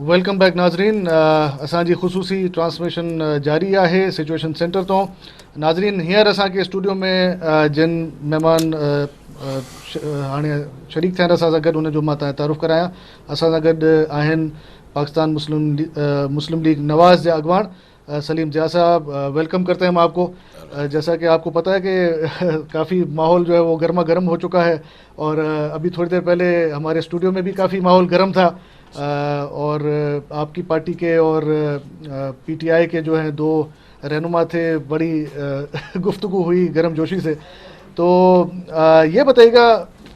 Welcome back नाज़रीन। असांजी ख़ुसूसी transmission जारी आहे सिचुएशन सेंटर तो। नाज़रीन हींअर असांखे स्टूडियो में जिन महिमान हाणे शरीक थियण असां सां गॾु उनजो मां तव्हां तारुफ़ करायां। असां सां गॾु आहिनि पाकिस्तान मुस्लिम लीग नवाज़ जा अगवान सलीम जिया साहब। वेलकम करते हैं हम आपको। जैसा कि आपको पता है कि काफ़ी माहौल जो है वो गर्मा गर्म हो चुका है और अभी थोड़ी देर पहले हमारे स्टूडियो में भी काफ़ी माहौल गर्म था और आपकी पार्टी के और पीटीआई के जो हैं दो रहनुमा थे, बड़ी गुफ्तगू हुई गर्मजोशी से। तो ये बताइएगा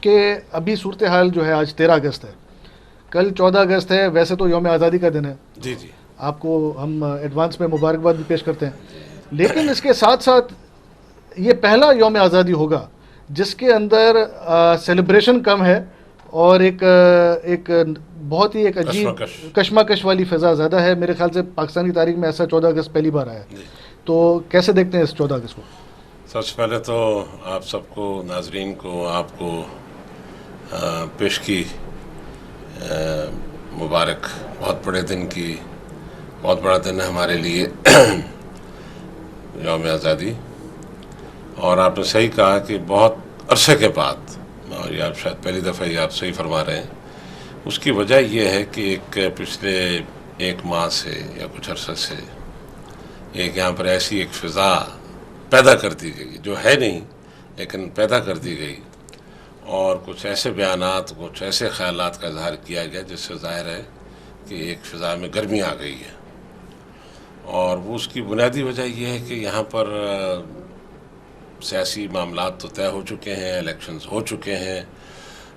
कि अभी सूरत हाल जो है, आज 13 अगस्त है, कल 14 अगस्त है। वैसे तो यौम आज़ादी का दिन है, जी जी, आपको हम एडवांस में मुबारकबाद भी पेश करते हैं, लेकिन इसके साथ साथ ये पहला यौम आज़ादी होगा जिसके अंदर सेलिब्रेशन कम है और एक बहुत ही एक अजीब कशमकश वाली फ़िज़ा ज़्यादा है। मेरे ख्याल से पाकिस्तानी तारीख में ऐसा 14 अगस्त पहली बार आया है। तो कैसे देखते हैं इस 14 अगस्त को? सबसे पहले तो आप सबको, नाजरीन को, आपको पेश की मुबारक। बहुत बड़े दिन की, बहुत बड़ा दिन है हमारे लिए यौम आज़ादी। और आपने सही कहा कि बहुत अरसे के बाद, और ये आप शायद पहली दफ़ा ये आप सही फरमा रहे हैं, उसकी वजह ये है कि एक पिछले एक माह से या कुछ अरसे से एक यहाँ पर ऐसी एक फ़िज़ा पैदा कर दी गई जो है नहीं, लेकिन पैदा कर दी गई, और कुछ ऐसे बयानात, कुछ ऐसे ख़यालात का इज़हार किया गया जिससे ज़ाहिर है कि एक फ़िज़ा में गर्मी आ गई है। और वो उसकी बुनियादी वजह यह है कि यहाँ पर सियासी मामलात तो तय हो चुके हैं, इलेक्शंस हो चुके हैं,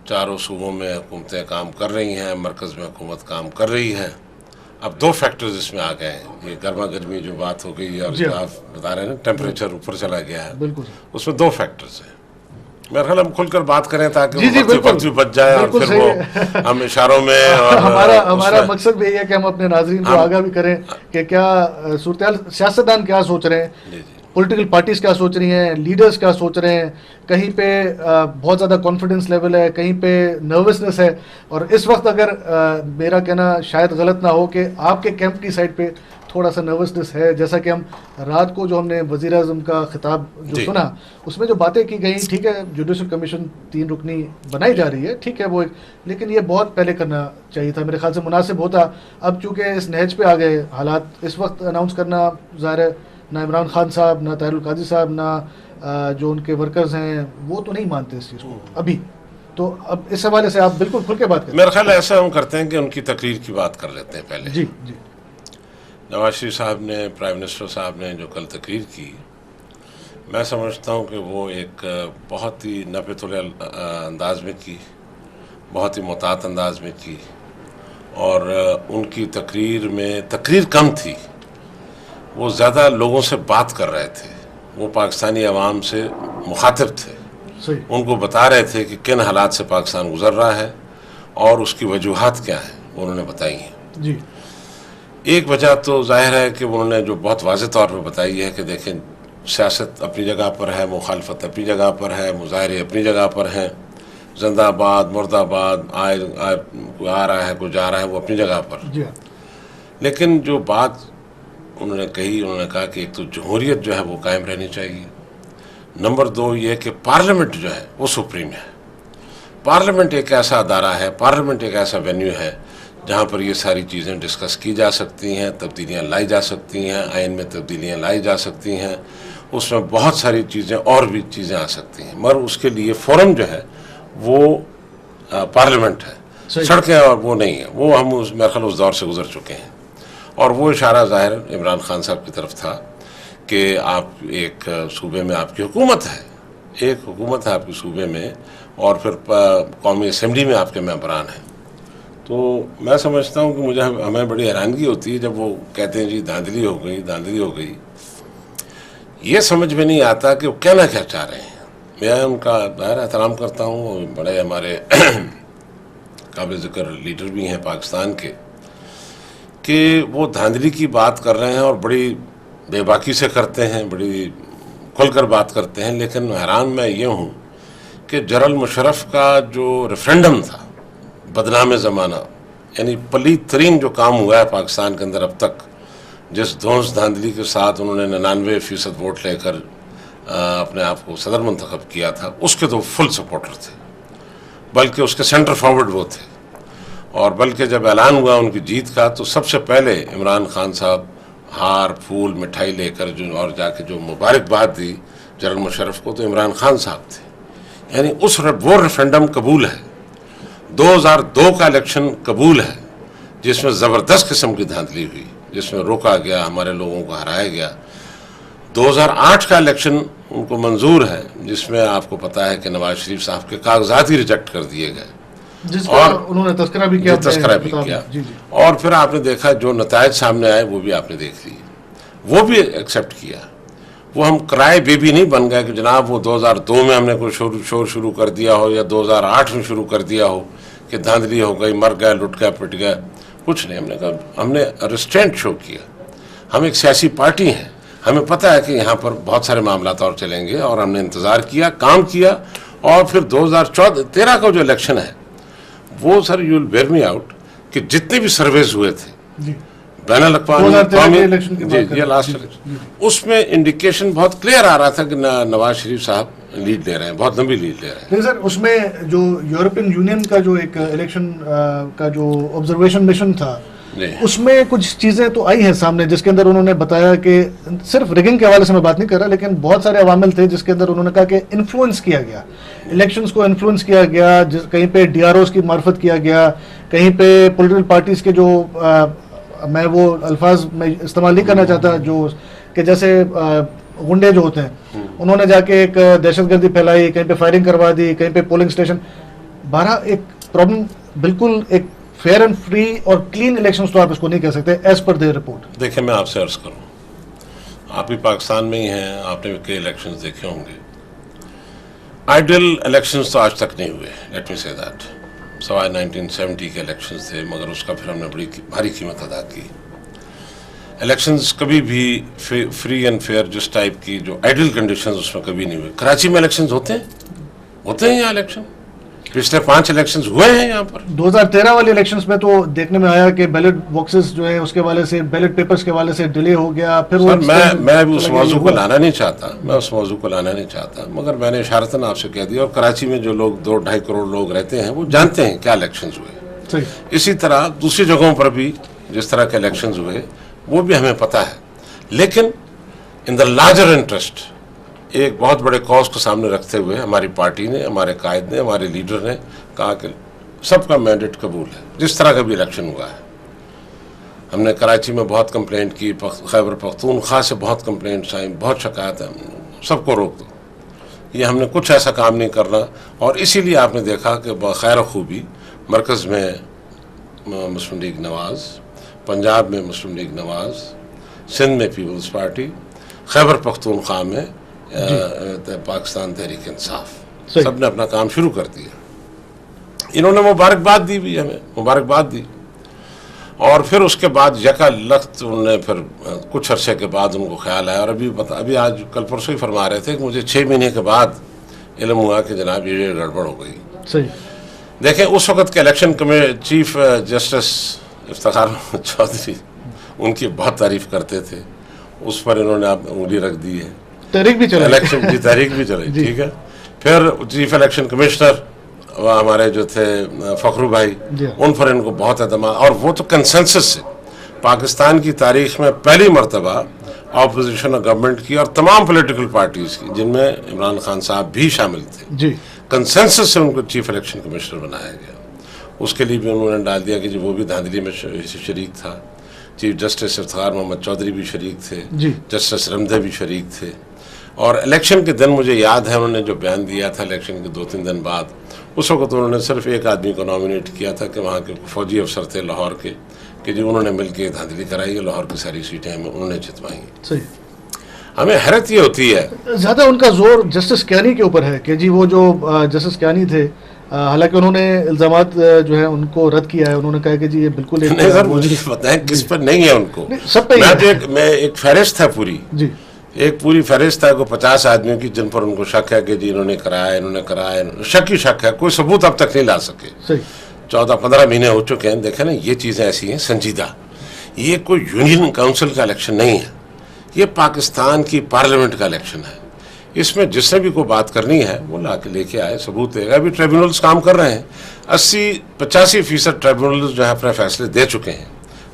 चारों सूबों में हुकूमतें काम कर रही हैं, मरकज़ में हुकूमत काम कर रही है। अब दो फैक्टर्स इसमें आ गए हैं। ये गर्मा गर्मी जो बात हो गई है और जो आप बता रहे हैं ना, टेम्परेचर ऊपर चला गया है, बिल्कुल उसमें दो फैक्टर्स हैं। मेरा ख्याल हम खुलकर बात करें ताकि जी, वक्त बच जाए और फिर वो हम इशारों में और हमारा मकसद भी है कि हम अपने नाज़रीन को आगाह भी करें कि क्या सूरत सियासतदान क्या सोच रहे हैं, पॉलिटिकल पार्टीज़ क्या सोच रही हैं, लीडर्स क्या सोच रहे हैं। कहीं पे बहुत ज़्यादा कॉन्फिडेंस लेवल है, कहीं पे नर्वसनेस है। और इस वक्त अगर मेरा कहना शायद गलत ना हो कि आपके कैंप की साइड पे थोड़ा सा नर्वसनेस है। जैसा कि हम रात को जो हमने वज़ीर आज़म का खिताब जो सुना, उसमें जो बातें की गई, ठीक है, जुडिशल कमीशन 3 रुकनी बनाई जा रही है, ठीक है वो एक, लेकिन ये बहुत पहले करना चाहिए था, मेरे ख्याल से मुनासिब होता। अब चूँकि इस नहज पे आ गए हालात, इस वक्त अनाउंस करना ज़ाहिर है ना इमरान खान साहब, ना ताहिरुल काजी साहब, ना जो उनके वर्कर्स हैं वो तो नहीं मानते इस चीज़ को अभी। तो अब इस हवाले से आप बिल्कुल खुल के बात करें। मेरा ख्याल ऐसा हम करते हैं कि उनकी तकरीर की बात कर लेते हैं पहले। जी जी। नवाज शरीफ साहब ने, प्राइम मिनिस्टर साहब ने जो कल तकरीर की, मैं समझता हूँ कि वो एक बहुत ही नपे-तुले अंदाज में की, बहुत ही मुतात अंदाज में की, और उनकी तकरीर कम थी, वो ज़्यादा लोगों से बात कर रहे थे। वो पाकिस्तानी अवाम से मुखातिब थे, उनको बता रहे थे कि किन हालात से पाकिस्तान गुज़र रहा है और उसकी वजूहात क्या हैं, वो उन्होंने बताई हैं। जी। एक वजह तो जाहिर है कि उन्होंने जो बहुत वाज़ेह तौर पर बताई है कि देखें, सियासत अपनी जगह पर है, मुखालफत अपनी जगह पर है, मुजाहरे अपनी जगह पर हैं, जिंदाबाद मुर्दाबाद कोई आ रहा है, कोई जा रहा है, वो अपनी जगह पर। लेकिन जो बात उन्होंने कही, उन्होंने कहा कि एक तो जमहूरियत जो है वो कायम रहनी चाहिए, नंबर 2 ये कि पार्लियामेंट जो है वो सुप्रीम है। पार्लियामेंट एक ऐसा अदारा है, पार्लियामेंट एक ऐसा वेन्यू है जहाँ पर ये सारी चीज़ें डिस्कस की जा सकती हैं, तब्दीलियाँ लाई जा सकती हैं, आइन में तब्दीलियाँ लाई जा सकती हैं, उसमें बहुत सारी चीज़ें और भी चीज़ें आ सकती हैं, मगर उसके लिए फोरम जो है वो पार्लियामेंट है। सड़कें और वो नहीं है, वो हम मेरे ख्याल उस दौर से गुजर चुके हैं। और वो इशारा ज़ाहिर इमरान खान साहब की तरफ था कि आप एक सूबे में आपकी हुकूमत है, एक हुकूमत है आपके सूबे में, और फिर कौमी असम्बली में आपके मेंबरान हैं। तो मैं समझता हूँ कि हमें बड़ी हैरानगी होती है जब वो कहते हैं जी धांधली हो गई, धांधली हो गई। ये समझ में नहीं आता कि वो कहना क्या चाह रहे हैं। मैं उनका ज़ाहिर एहतराम करता हूँ, वो बड़े हमारे काबिल ज़िक्र लीडर भी हैं पाकिस्तान के, कि वो धांधली की बात कर रहे हैं और बड़ी बेबाकी से करते हैं, बड़ी खुलकर बात करते हैं। लेकिन हैरान मैं ये हूँ कि जनरल मुशर्रफ का जो रेफरेंडम था, बदनाम ज़माना, یعنی پلید ترین جو کام ہوا ہے پاکستان کے اندر اب تک، جس دھونس دھاندلی کے ساتھ انہوں نے 99% ووٹ لے کر اپنے آپ کو صدر منتخب کیا تھا، اس کے تو فل سپورٹر تھے، بلکہ اس کے سینٹر فارورڈ وہ تھے. اور بلکہ جب اعلان ہوا ان کی جیت کا تو سب سے پہلے عمران خان صاحب ہار پھول مٹھائی لے کر اور جا کے جو مبارکباد دی جنرل مشرف کو، تو عمران خان صاحب تھے. یعنی وہ ریفرینڈم قبول ہے، 2002 کا الیکشن قبول ہے، جس میں زبردست قسم کی دھاندلی ہوئی، جس میں روکا گیا، ہمارے لوگوں کو ہرایا گیا. 2008 کا الیکشن ان کو منظور ہے، جس میں آپ کو پتہ ہے کہ نواز شریف صاحب کے کاغذات ہی ریجیکٹ کر دیے گئے، جس کا انہوں نے تذکرہ بھی کیا. اور پھر آپ نے دیکھا جو نتائج سامنے آئے وہ بھی آپ نے دیکھ لی، وہ بھی ایکسیپٹ کیا. وہ ہم کرائے بیبی نہیں بن گئے کہ جناب وہ 2002 میں ہم نے کوئی شور شروع کر دیا ہو یا 2008 میں شروع کر دیا ہو کہ دھاندلی ہو گئی، مر گئے، لٹ گئے، پٹ گئے. کچھ نہیں، ہم نے کہا ہم نے ریسٹرینٹ شو کیا. ہم ایک سیاسی پارٹی ہیں، ہمیں پتہ ہے کہ یہاں پر بہت سارے معاملات اور چلیں گے، اور ہم نے انتظار کیا، کام کیا. اور پھر 2013 کا جو الیکشن ہے وہ sir you will bear me out کہ جتنے بھی سرویز ہوئے تھے بین الاقوامی لاسٹ الیکشن، اس میں انڈیکیشن بہت کلیئر آ رہا تھا کہ نواز شریف صاحب لیڈ لے رہے ہیں، بہت لمبی لیڈ لے رہے ہیں. لیکن سر اس میں جو یورپین یونین کا جو ایک الیکشن کا جو آبزرویشن مشن تھا، اس میں کچھ چیزیں تو آئی ہیں سامنے، جس کے اندر انہوں نے بتایا کہ صرف ریگنگ کے حوالے سے میں بات نہیں کر رہا، لیکن بہت سارے عوامل تھے جس کے اندر انہوں نے کہا کہ انفلوئنس کیا گیا، الیکشنز کو انفلوئنس کیا گیا، کہیں پہ ڈی آر اوز کی معرفت کیا گیا، کہیں پہ پولیٹیکل پارٹیز کے جو میں وہ الفاظ میں استعمال نہیں کرنا چاہتا، جو کہ جیسے غنڈے جو ہوتے ہیں، انہوں نے جا کے ایک دہشت گردی پھیلائی، کہیں پہ فائرنگ کروا دی، کہیں پہ پولنگ اسٹیشن. بہرحال ایک پرابلم، بالکل ایک فیئر اینڈ فری اور کلین الیکشنز تو آپ اس کو نہیں کہہ سکتے ایز پر دیئر رپورٹ. دیکھیں میں آپ سے عرض کروں، آپ بھی پاکستان میں ہی ہیں، آپ نے بھی کئی الیکشنز دیکھے ہوں گے. آئیڈیل الیکشنز تو آج تک نہیں ہوئے، لیٹ می سے دیٹ، سوائے 1970 کے الیکشنز تھے، مگر اس کا پھر ہم نے بڑی بھاری قیمت ادا کی. الیکشنز کبھی بھی فری اینڈ فیئر جس ٹائپ کی جو آئیڈیل کنڈیشنز اس میں کبھی نہیں ہوئے. کراچی میں الیکشنز ہوتے ہیں یہاں الیکشن، پچھلے 5 الیکشنز ہوئے ہیں یہاں پر. 2013 والے الیکشنز میں تو دیکھنے میں آیا کہ بیلٹ باکسز جو ہیں اس کے حوالے سے، بیلٹ پیپرز کے حوالے سے ڈیلے ہو گیا. پھر میں بھی اس موضوع کو لانا نہیں چاہتا، مگر میں نے اشارتاً آپ سے کہہ دیا. اور کراچی میں جو لوگ 2-2.5 کروڑ لوگ رہتے ہیں وہ جانتے ہیں کیا الیکشنز ہوئے. اسی طرح دوسری جگہوں پر بھی جس طرح کے الیکشنز ہوئے وہ بھی ہمیں پتہ ہے. لیکن ان دا لارجر انٹرسٹ ایک بہت بڑے کاز کو سامنے رکھتے ہوئے ہماری پارٹی نے، ہمارے قائد نے، ہمارے لیڈر نے کہا کہ سب کا مینڈیٹ قبول ہے، جس طرح کا بھی الیکشن ہوا ہے. ہم نے کراچی میں بہت کمپلینٹ کی، خیبر پختونخوا سے بہت کمپلینٹس آئیں، بہت شکایت ہیں، سب کو روک دو، یہ ہم نے کچھ ایسا کام نہیں کرنا. اور اسی لیے آپ نے دیکھا کہ بخیر خوبی مرکز میں مسلم لیگ نواز، پنجاب میں مسلم لیگ نواز، سندھ میں پیپلز پارٹی، خیبر پختونخوا میں پاکستان تحریک انصاف، سب نے اپنا کام شروع کر دیا. انہوں نے مبارکباد دی بھی، ہمیں مبارکباد دی. اور پھر اس کے بعد یکا لخت انہوں نے پھر کچھ عرصے کے بعد ان کو خیال آیا، اور ابھی آج کل پرسوں ہی فرما رہے تھے کہ مجھے 6 مہینے کے بعد علم ہوا کہ جناب یہ گڑبڑ ہو گئی. صحیح. دیکھیں اس وقت کے election chief justice Iftikhar Muhammad Chaudhry ان کی بہت تعریف کرتے تھے، اس پر انہوں نے انگلی رکھ دی ہے. تحریک بھی چلائی، الیکشن کی تحریک بھی چلائی، ٹھیک ہے. پھر چیف الیکشن کمشنر ہمارے جو تھے فخرو بھائی، ان پر ان کو بہت اعتماد. اور وہ تو کنسنسس سے پاکستان کی تاریخ میں پہلی مرتبہ اپوزیشن اور گورنمنٹ کی اور تمام پولیٹیکل پارٹیز کی، جن میں عمران خان صاحب بھی شامل تھے، کنسنسس سے ان کو چیف الیکشن کمشنر بنایا گیا. اس کے لیے بھی انہوں نے ڈال دیا کہ وہ بھی دھاندلی میں شریک تھا. چیف جسٹس افتخار محمد چودھری بھی شریک تھے، جسٹس رمدے بھی شریک تھے. اور الیکشن کے دن مجھے یاد ہے انہوں نے جو بیان دیا تھا الیکشن کے 2-3 دن بعد، اس وقت انہوں نے صرف ایک آدمی کو نامینیٹ کیا تھا کہ وہاں کے فوجی افسر تھے لاہور کے، کہ جی انہوں نے مل کے دھاندلی کرائی ہے، لاہور کی ساری سیٹیں انہوں نے جتوائی. ہمیں حیرت یہ ہوتی ہے، زیادہ ان کا زور جسٹس کیانی کے اوپر ہے کہ جی وہ جو جسٹس کیانی تھے، حالانکہ انہوں نے الزامات جو ہے ان کو رد کیا ہے. انہوں نے کہا کہ جی یہ بالکل نہیں سر، مجھے پتہ ہے کس پر نہیں ہے ان کو، سب پہ میں ایک فہرست ہے پوری، ایک پوری فہرست ہے کو 50 آدمیوں کی جن پر ان کو شک ہے کہ جی انہوں نے کرایا، شک ہی شک ہے، کوئی ثبوت اب تک نہیں لا سکے. 14-15 महीने हो चुके हैं, देखें ना ये चीज़ें ऐसी हैं संजीदा, ये कोई यूनियन काउंसिल का इलेक्शन नहीं है, ये पाकिस्तान की पार्लियामेंट का इलेक्शन है। इसमें जिसने भी कोई बात करनी है वो लेके आए, सबूत देगा। अभी ट्रिब्यूनल्स काम कर रहे हैं, 80-85% ट्रिब्यूनल्स जो है अपने फैसले दे चुके हैं,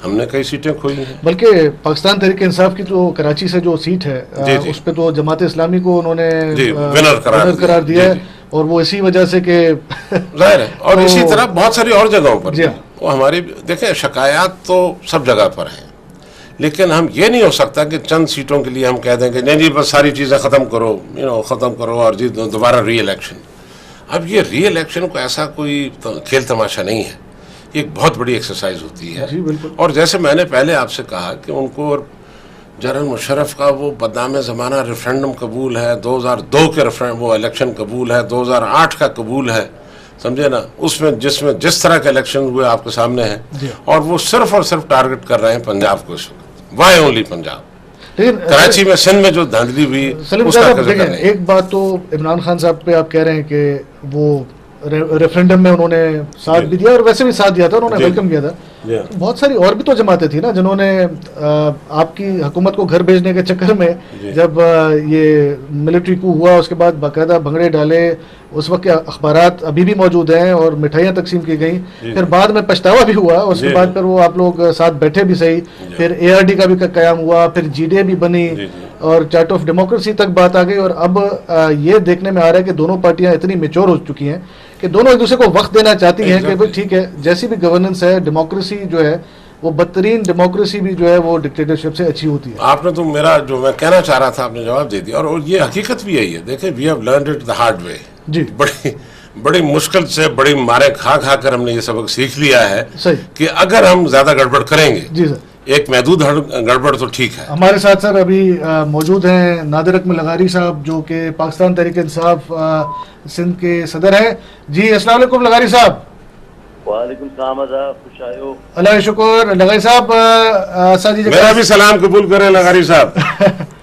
हमने कई सीटें खोई हैं। बल्कि पाकिस्तान तहरीक इंसाफ की जो कराची से जो सीट है उस पर तो जमात इस्लामी को उन्होंने विनर करार दिया है, और वो इसी वजह से कि जाहिर है। और इसी तरह बहुत सारी और जगहों पर जी वो हमारी देखें, शिकायत तो सब जगह पर हैं, लेकिन हम ये नहीं हो सकता कि चंद सीटों के लिए हम कह दें कि नहीं जी बस सारी चीज़ें ख़त्म करो, ख़त्म करो और जी दोबारा री इलेक्शन। अब ये री इलेक्शन को ऐसा कोई खेल तमाशा नहीं है, ये एक बहुत बड़ी एक्सरसाइज होती है। जी बिल्कुल। और जैसे मैंने पहले आपसे कहा कि उनको जनरल मुशर्रफ का वो बदनाम ज़माना रेफरेंडम कबूल है, 2002 के रेफरेंडम वो इलेक्शन कबूल है, 2008 का कबूल है, समझे ना, उसमें जिसमें जिस तरह के इलेक्शन हुए आपके सामने हैं, और वो सिर्फ और सिर्फ टारगेट कर रहे हैं पंजाब को इस वक्त, वाई ओनली पंजाब। लेकिन कराची में सिंध में जो धांधली हुई उसका देखें, एक बात तो इमरान खान साहब पे आप कह रहे हैं कि वो रेफरेंडम में उन्होंने साथ भी दिया, और वैसे भी साथ दिया था, उन्होंने वेलकम किया था। बहुत सारी और भी तो जमातें थी ना जिन्होंने आपकी हुकूमत को घर भेजने के चक्कर में, जब ये मिलिट्री कू हुआ उसके बाद बाकायदा भंगड़े डाले, उस वक्त के अखबारात अभी भी मौजूद हैं और मिठाइयाँ तकसीम की गई, फिर बाद में पछतावा भी हुआ, उसके बाद फिर वो आप लोग साथ बैठे भी सही, फिर ARD का भी क़याम हुआ, फिर GDA भी बनी, और चार्ट ऑफ डेमोक्रेसी तक बात आ गई। और अब ये देखने में आ रहा है कि दोनों पार्टियां इतनी मेच्योर हो चुकी हैं कि दोनों एक दूसरे को वक्त देना चाहती हैं कि भाई ठीक है, जैसी भी गवर्नेंस है, डेमोक्रेसी जो है वो बदतरीन डेमोक्रेसी भी जो है वो डिक्टेटरशिप से अच्छी होती है। आपने तो मेरा जो मैं कहना चाह रहा था आपने जवाब दे दिया, और ये हकीकत भी यही है। देखिए, we have learned it the hard way जी, बड़ी मुश्किल से, बड़ी मारे खा कर हमने ये सबक सीख लिया है सही कि अगर हम ज्यादा गड़बड़ करेंगे, जी सर, एक महदूद गड़बड़ तो ठीक है। हमारे साथ सर अभी मौजूद हैं नादिर अकमल लगारी साहब, जो कि पाकिस्तान तहरीक इंसाफ सिंध के सदर हैं। जी अस्सलाम वालेकुम लगारी साहब। वालेकुम सलाम, खुश आए हो। अल्लाह का शुक्र। लगारी साहब मेरा भी सलाम कबूल करें लगारी साहब।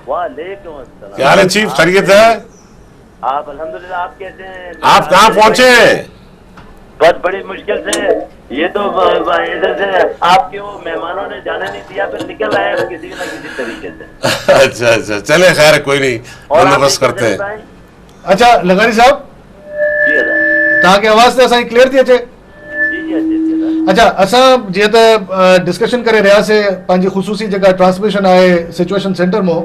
वालेकुम अस्सलाम। क्या हाल है चीफ, खैरियत है? आप अल्हम्दुलिल्लाह, आप कैसे हैं? आप कहाँ पहुँचे हैं? बहुत बड़ी मुश्किल से, ये तो इधर से आपके वो मेहमानों ने जाने नहीं दिया, फिर निकल आए किसी न किसी तरीके से। अच्छा, चले खैर कोई नहीं, बंदोबस्त करते हैं। अच्छा लगारी साहब, तव्हांखे आवाज़ त असांजी क्लियर थी अचे? अच्छा, असां जीअं त डिस्कशन करे रहियासीं पंहिंजी ख़ुसूसी जेका ट्रांसमिशन आहे सिचुएशन सेंटर मां,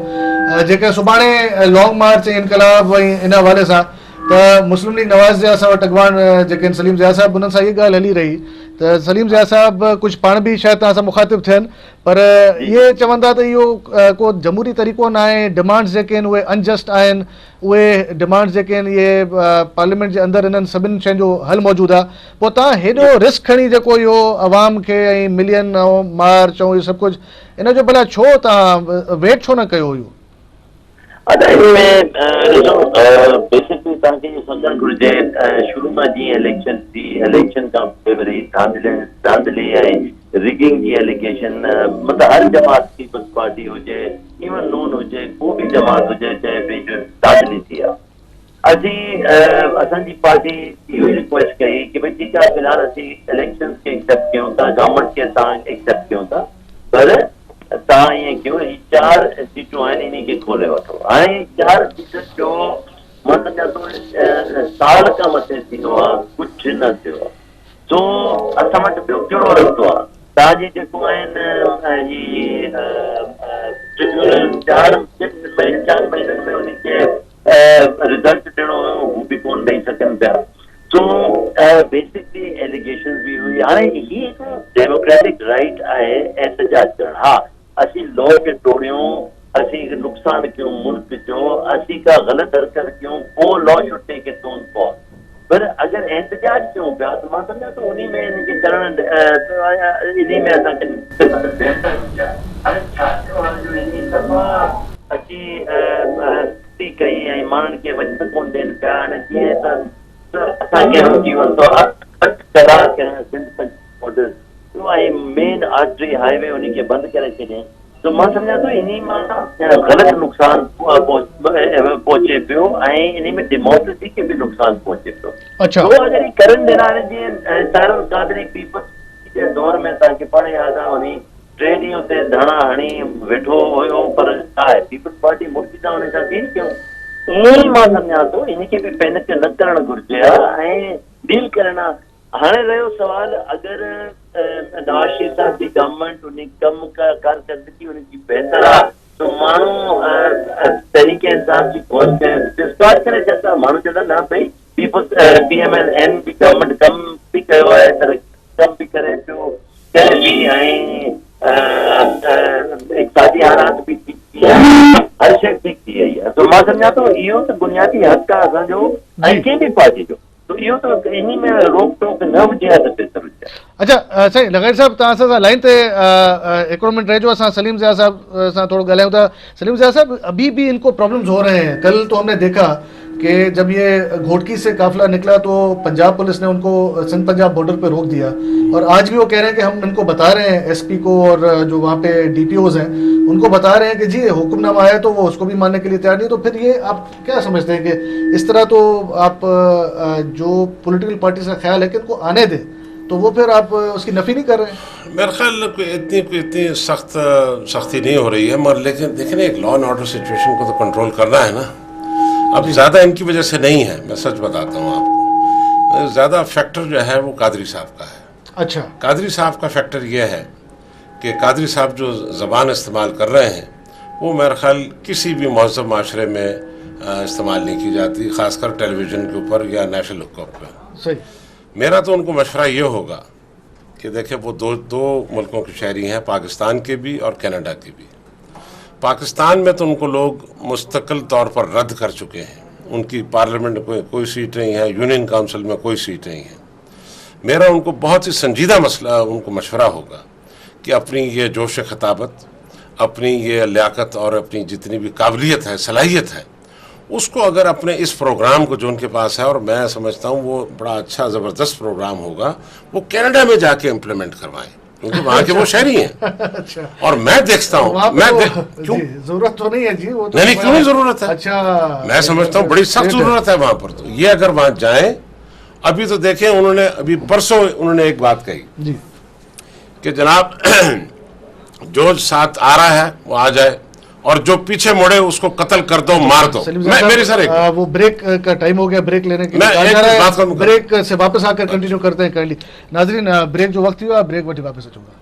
जेका सुभाणे लॉन्ग मार्च ऐं इनकलाब ऐं इन हवाले सां त मुस्लिम लीग नवाज़ जे असां वटि अॻवान जेके आहिनि सलीम ज़िया साहिब, उन्हनि सां इहा ॻाल्हि हली रही त सलीम ज़िया साहिब कुझु पाण बि शायदि तव्हां सां मुखातिब थियनि, पर इहे चवंदा त इहो को जमहूरी तरीक़ो न आहे, डिमांड्स जेके आहिनि उहे अनजस्ट आहिनि, उहे डिमांड्स जेके आहिनि इहे पार्लियामेंट जे अंदरि इन्हनि सभिनी शयुनि जो हल मौजूदु आहे। पोइ तव्हां हेॾो रिस्क खणी जेको इहो आवाम खे ऐं मिलियन ऐं मार्च ऐं इहो सभु कुझु, इन जो भला छो तव्हां वेट छो न कयो हुयो? बेसिकली तव्हांखे इहो सम्झणु घुरिजे, शुरू मां जीअं इलेक्शन थी, इलेक्शन खां पोइ वरी धांधली ऐं रिगिंग जी एलिगेशन, मतिलबु हर जमात की बस पार्टी हुजे, इवन नून हुजे, को बि जमात हुजे, चए पई जो धांधली थी आहे। असांजी पार्टी इहो रिक्वेस्ट कई कि भई ठीकु आहे, फ़िलहाल असीं इलेक्शन खे एक्सेप्ट कयूं था, गवर्नमेंट खे असां एक्सेप्ट कयूं था, पर तव्हां ईअं कयो, ही 4 सीटूं आहिनि, इन्ही खे खोले वठो। हाणे 4 सीटुनि जो मां सम्झां थो साल खां मथे थियो आहे, कुझु न थियो आहे। सो असां वटि ॿियो कहिड़ो रस्तो आहे? तव्हांजी जेको आहिनि ट्रिब्यूनल 4 महीननि में उनखे रिज़ल्ट ॾियणो हुयो, हू बि कोन ॾेई सघनि पिया। सो बेसिकली एलिगेशन बि हुई। हाणे ही हिकु डेमोक्रेटिक राइट आहे एहतजाज करणु। हा, असीं लॉ खे तोड़ियूं, असीं नुक़सान कयूं मुल्क जो, असीं का ग़लत हरकत कयूं, पोइ law should take its own course. पर अगरि एहतजाज कयूं पिया त मां सम्झां थो उन में इनखे करणु, इन में असांखे अची कई ऐं माण्हुनि खे वचन कोन ॾियनि पिया। हाणे जीअं त असांखे हुनजी मेन आर्टरी हाईवे उनखे बंदि करे छॾियईं। तो मां सम्झां थो इन मां ग़लति नुक़सान पहुची थिए पियो ऐं इन में डेमोक्रेसी खे बि नुक़सान पहुचे पियो। अच्छा तो अगर ये करण देना है जीअं साहिरुल कादरी पीपल्स जे दौर में तव्हांखे पढ़े यादि आहे वञी 3 ॾींहं उते धरना हणी वेठो हुयो, पर छा आहे पीपल्स पार्टी मुल्की सां हुन सां डील कयूं। ईअं ई मां सम्झां थो इनखे बि पैनिक न करणु घुरिजे ऐं डील करण आहे। हाणे रहियो सवाल, अगरि नवाज शरीफ साहब जी गवर्नमेंट उन कम कारकर्दगी उनजी बहितर आहे तो माण्हू तरीक़े हिसाब जी कोन डिस्कार्ड करे छॾंदा। माण्हू चवंदा न भई पीपल्स PMLN बि गवर्नमेंट कम बि कयो आहे, कम बि करे पियो करे बि ऐं इक़्तिसादी हालात बि ठीक थी आहे, हर शइ ठीक थी वई आहे। तो मां सम्झां थो इहो त बुनियादी हक़ आहे असांजो ऐं कंहिं बि पार्टी जो, तो इहो त इन में रोक टोक न हुजे हा त बहितर हुजे। अच्छा साईं लगाड़ी साहब तव्हां असां लाइन ते हिकिड़ो मिनट रहिजो, असां सलीम ज़िया साहब सां थोड़ो ॻाल्हायूं था। सलीम ज़िया साहब, अभी भी इनको प्रॉब्लम्स हो रहे हैं। कल तो हमने देखा कि जब ये घोटकी से काफिला निकला तो पंजाब पुलिस ने उनको सिंध पंजाब बॉर्डर पे रोक दिया, और आज भी वो कह रहे हैं कि हम इनको बता रहे हैं SP को और जो वहाँ पे DPOs हैं उनको बता रहे हैं कि जी हुक्मनामा आया तो वो उसको भी मानने के लिए तैयार नहीं। तो फिर ये आप क्या समझते हैं कि इस तरह तो आप जो पॉलिटिकल पार्टी का ख्याल है कि इनको आने दें, तो वो फिर आप उसकी नफी नहीं कर रहे हैं? मेरे ख्याल कोई इतनी सख्ती नहीं हो रही है, मगर लेकिन देखिए एक लॉ एंड ऑर्डर सिचुएशन को तो कंट्रोल करना है ना। अब ज़्यादा इनकी वजह से नहीं है, मैं सच बताता हूँ आपको। ज़्यादा फैक्टर जो है वो कादरी साहब का है। अच्छा, कादरी साहब का फैक्टर ये है कि कादरी साहब जो ज़बान इस्तेमाल कर रहे हैं वो मेरे ख्याल किसी भी महज़ब माशरे में इस्तेमाल नहीं की जाती, ख़ासकर टेलीविज़न के ऊपर या नेशनल हुकूमत पर। सही। मेरा तो उनको मशवरा ये होगा कि देखिए वो दो मुल्कों की शहरी हैं, पाकिस्तान के भी और कनाडा के भी। पाकिस्तान में तो उनको लोग मुस्तकिल तौर पर रद्द कर चुके हैं, उनकी पार्लियामेंट में कोई सीट नहीं है, यूनियन काउंसिल में कोई सीट नहीं है। मेरा उनको बहुत ही संजीदा मसला उनको मशवरा होगा कि अपनी ये जोश खताबत, अपनी ये लियाकत और अपनी जितनी भी काबिलियत है, सलाहियत है, उसको अगर अपने इस प्रोग्राम को जो उनके पास है, और मैं समझता हूँ वो बड़ा अच्छा ज़बरदस्त प्रोग्राम होगा, वो कनाडा में जाके इम्प्लीमेंट करवाएं, क्योंकि वहाँ के वो शहरी हैं। अच्छा। और मैं देखता हूँ, क्यों जरूरत तो नहीं है जी, वो तो नहीं क्यों नहीं जरूरत है। अच्छा, मैं समझता हूँ बड़ी सख्त जरूरत है वहाँ पर। तो ये अगर वहाँ जाएं, अभी तो देखें उन्होंने अभी परसों उन्होंने एक बात कही जी कि जनाब जो साथ आ रहा है वो आ जाए, और जो पीछे मुड़े उसको कत्ल कर दो, मार दो। मेरी सर वो ब्रेक का टाइम हो गया, ब्रेक लेने के लिए ब्रेक से वापस आकर कंटिन्यू करते हैं। नाज़रीन, ब्रेक जो वक्त हुआ, ब्रेक वटी वापस अचूंगा।